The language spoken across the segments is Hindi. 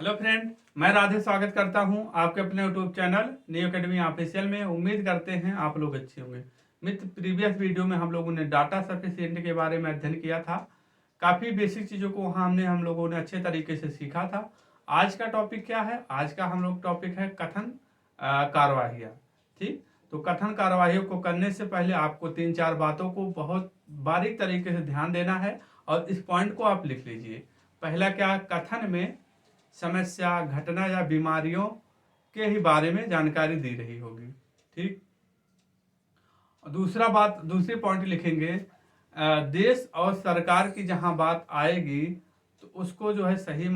हेलो फ्रेंड, मैं राधे स्वागत करता हूं आपके अपने YouTube channel new academy official में। उम्मीद करते हैं आप लोग अच्छे होंगे। मित्र, प्रीवियस वीडियो में हम लोगों ने डाटा सफिशिएंट के बारे में अध्ययन किया था। काफ़ी बेसिक चीज़ों को हम लोगों ने अच्छे तरीके से सीखा था। आज का टॉपिक क्या है? आज का हम लोग टॉपिक है कथन कार्यवाहियाँ। ठीक, तो कथन कार्यवाहियों को करने से पहले आपको 3-4 बातों को बहुत बारीक तरीके से ध्यान देना है और इस पॉइंट को आप लिख लीजिए। पहला क्या? कथन में समस्या, घटना या बीमारियों के ही बारे में जानकारी दी रही होगी। ठीक, दूसरी पॉइंट लिखेंगे, देश और सरकार की जहां बात आएगी तो उसको जो है सही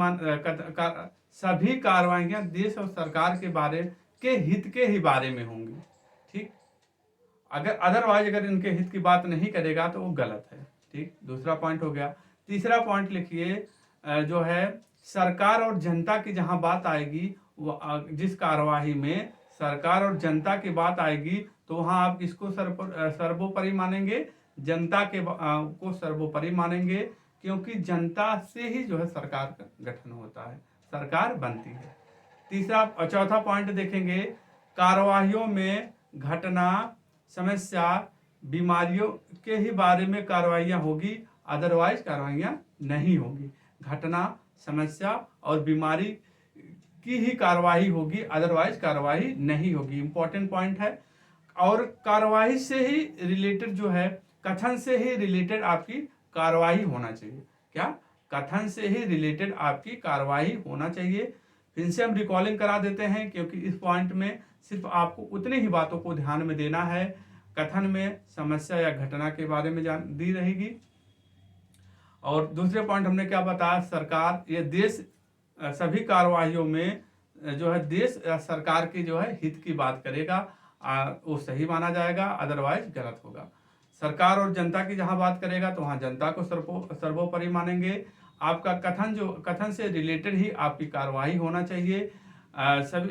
सभी कार्रवाइयां देश और सरकार के बारे के हित के ही बारे में होंगी। ठीक, अगर इनके हित की बात नहीं करेगा तो वो गलत है। ठीक, दूसरा पॉइंट हो गया। तीसरा पॉइंट लिखिए, जो है सरकार और जनता की जहां बात आएगी, जिस कार्यवाही में सरकार और जनता की बात आएगी तो वहां आप किसको सर्वोपरि मानेंगे? जनता को सर्वोपरि मानेंगे, क्योंकि जनता से ही जो है सरकार का गठन होता है, सरकार बनती है। तीसरा और चौथा पॉइंट देखेंगे, कार्यवाहियों में घटना, समस्या, बीमारियों के ही बारे में कार्रवाइयाँ होगी, अदरवाइज कार्रवाइयाँ नहीं होगी। घटना, समस्या और बीमारी की ही कार्रवाई होगी, अदरवाइज कार्रवाई नहीं होगी। इंपॉर्टेंट पॉइंट है। और कार्रवाई से ही रिलेटेड जो है, कथन से ही रिलेटेड आपकी कार्रवाई होना चाहिए। क्या? कथन से ही रिलेटेड आपकी कार्रवाई होना चाहिए। फिर से हम रिकॉलिंग करा देते हैं, क्योंकि इस पॉइंट में सिर्फ आपको उतनी ही बातों को ध्यान में देना है। कथन में समस्या या घटना के बारे में जान दी रहेगी। और दूसरे पॉइंट हमने क्या बताया? सरकार, ये देश, सभी कार्यवाहियों में जो है देश या सरकार की जो है हित की बात करेगा, वो सही माना जाएगा, अदरवाइज गलत होगा। सरकार और जनता की जहां बात करेगा तो वहां जनता को सर्वोपरि मानेंगे। आपका कथन से रिलेटेड ही आपकी कार्रवाई होना चाहिए। सभी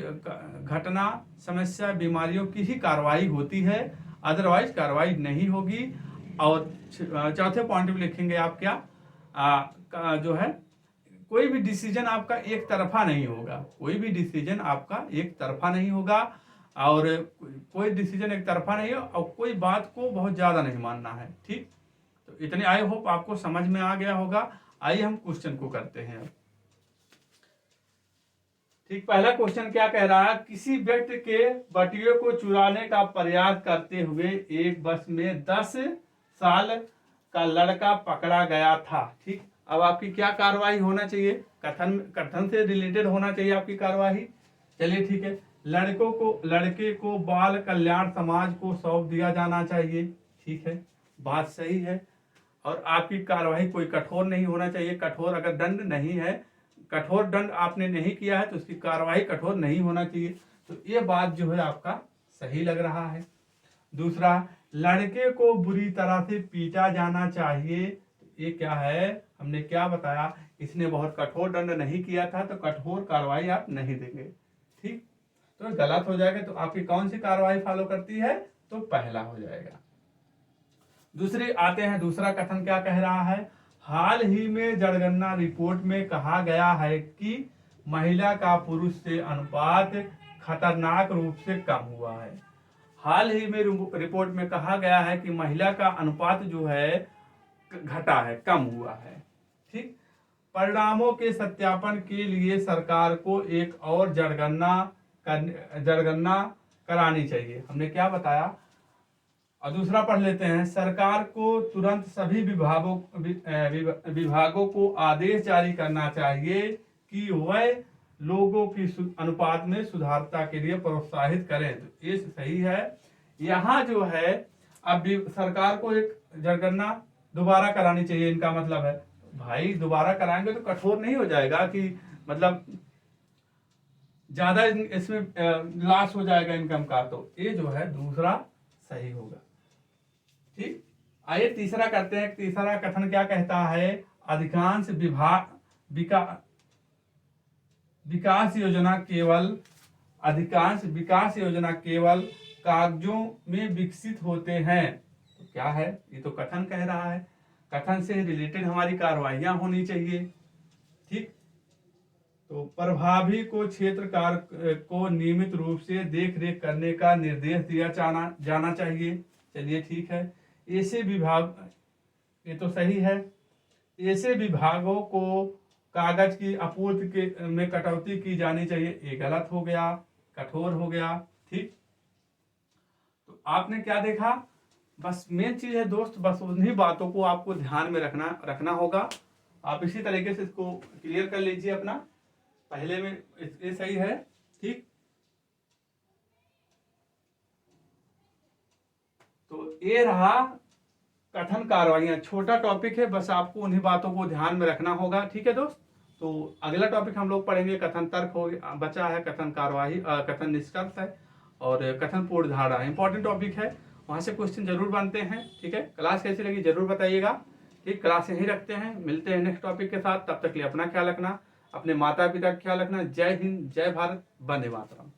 घटना, समस्या, बीमारियों की ही कार्रवाई होती है, अदरवाइज कार्रवाई नहीं होगी। और चौथे पॉइंट में लिखेंगे आप क्या? जो है कोई भी डिसीजन आपका एक तरफा नहीं होगा, कोई भी डिसीजन आपका एक तरफा नहीं होगा। और कोई डिसीजन एक तरफा नहीं हो, और कोई बात को बहुत ज़्यादा नहीं मानना है। ठीक, तो इतने आई होप आपको समझ में आ गया होगा। आइए हम क्वेश्चन को करते हैं अब। ठीक, पहला क्वेश्चन क्या कह रहा है? किसी व्यक्ति के बटुए को चुराने का प्रयास करते हुए एक बस में 10 साल का लड़का पकड़ा गया था। ठीक, अब आपकी क्या कार्रवाई होना चाहिए? कथन से रिलेटेड होना चाहिए आपकी कार्रवाई। चलिए ठीक है, लड़के को बाल कल्याण समाज को सौंप दिया जाना चाहिए। ठीक है, बात सही है। और आपकी कार्रवाई कोई कठोर नहीं होना चाहिए। कठोर अगर दंड नहीं है, कठोर दंड आपने नहीं किया है तो उसकी कार्रवाई कठोर नहीं होना चाहिए। तो ये बात जो है आपका सही लग रहा है। दूसरा, लड़के को बुरी तरह से पीटा जाना चाहिए। तो ये क्या है? हमने क्या बताया? इसने बहुत कठोर दंड नहीं किया था तो कठोर कार्रवाई आप नहीं देंगे। ठीक, तो गलत हो जाएगा। तो आपकी कौन सी कार्रवाई फॉलो करती है? तो पहला हो जाएगा। दूसरे आते हैं, दूसरा कथन क्या कह रहा है? हाल ही में जनगणना रिपोर्ट में कहा गया है कि महिला का पुरुष से अनुपात खतरनाक रूप से कम हुआ है। हाल ही में रिपोर्ट में कहा गया है कि महिला का अनुपात जो है घटा है, कम हुआ है। ठीक, परिणामों के सत्यापन के लिए सरकार को एक और जनगणना करानी चाहिए। हमने क्या बताया? और दूसरा पढ़ लेते हैं, सरकार को तुरंत सभी विभागों को आदेश जारी करना चाहिए कि वह लोगों की अनुपात में सुधारता के लिए प्रोत्साहित करें। तो ये सही है। यहाँ जो है अब सरकार को एक जनगणना दोबारा करानी चाहिए, इनका मतलब है भाई दोबारा कराएंगे तो कठोर नहीं हो जाएगा कि मतलब ज्यादा इसमें लॉस हो जाएगा इनकम का। तो ये जो है दूसरा सही होगा। ठीक, आइए तीसरा करते हैं। तीसरा कथन क्या कहता है? अधिकांश विकास योजना केवल कागजों में विकसित होते हैं। तो क्या है? ये तो कथन कह रहा है। कथन से रिलेटेड हमारी कार्रवाइयां होनी चाहिए। ठीक, तो प्रभावी को क्षेत्र कार्य को नियमित रूप से देख रेख करने का निर्देश दिया जाना चाहिए। चलिए ठीक है। ऐसे विभाग, ये तो सही है। ऐसे विभागों को कागज की आपूर्ति के में कटौती की जानी चाहिए, ये गलत हो गया, कठोर हो गया। ठीक, तो आपने क्या देखा, बस मेन चीज है दोस्त, बस उन्हीं बातों को आपको ध्यान में रखना होगा। आप इसी तरीके से इसको क्लियर कर लीजिए अपना, पहले में ये सही है। ठीक, तो ये रहा कथन कार्रवाइयां, छोटा टॉपिक है, बस आपको उन्हीं बातों को ध्यान में रखना होगा। ठीक है दोस्त, तो अगला टॉपिक हम लोग पढ़ेंगे कथन तर्क हो बचा है, कथन कार्यवाही, कथन निष्कर्ष है, और कथन पूर्ण धारणा इंपॉर्टेंट टॉपिक है, वहां से क्वेश्चन जरूर बनते हैं। ठीक है, क्लास कैसी लगी जरूर बताइएगा। ठीक, क्लास यहीं रखते हैं, मिलते हैं नेक्स्ट टॉपिक के साथ। तब तक के लिए अपना ख्याल रखना, अपने माता पिता का ख्याल रखना। जय हिंद, जय भारत, वंदे मातरम।